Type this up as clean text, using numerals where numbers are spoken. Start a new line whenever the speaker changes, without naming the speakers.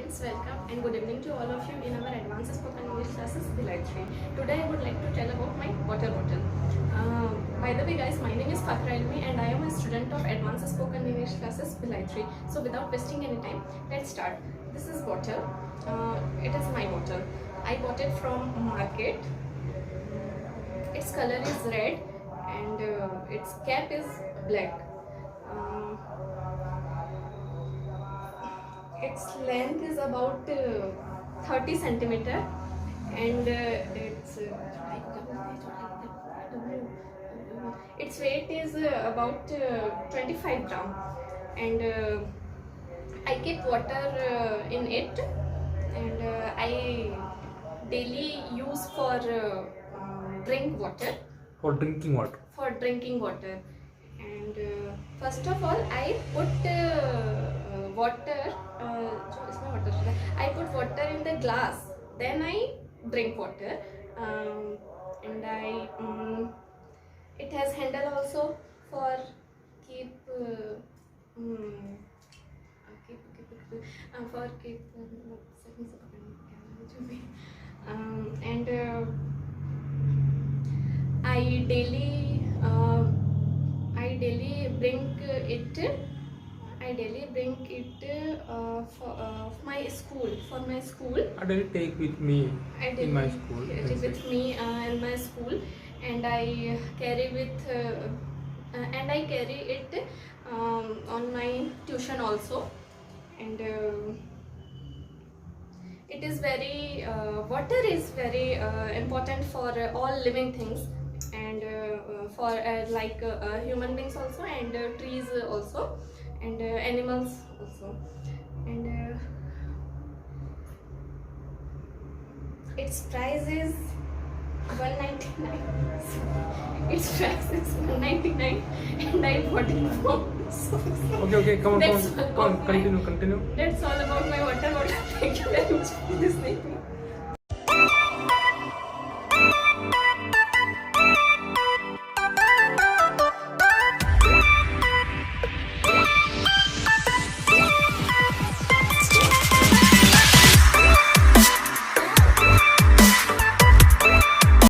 friends, welcome and good evening to all of you in our advanced spoken English classes Bhilai 3. Today I would like to tell about my water bottle. By the way guys, my name is Fakhra Ilmi and I am a student of advanced spoken English classes Bhilai 3. So without wasting any time, let's start. This is bottle. It is my bottle. I bought it from market. Its color is red and its cap is black. Its length is about 30 centimeter and its weight is about 25 gram, and I keep water in it, and I daily use for drink water.
For drinking water.
For drinking water. And first of all I put water I put water in the glass, then I drink water, and I it has handle also for keep and I daily bring it for my school.
I daily take with me
I
in my school.
It is with me in my school, and I carry it on my tuition also, and it is very water is very important for all living things, and for like human beings also, and trees also, and animals also, and its price is 199. Its price is 199 and I bought it from
Okay, come
That's
on, continue.
That's all about my water bottle. Thank you very much for listening.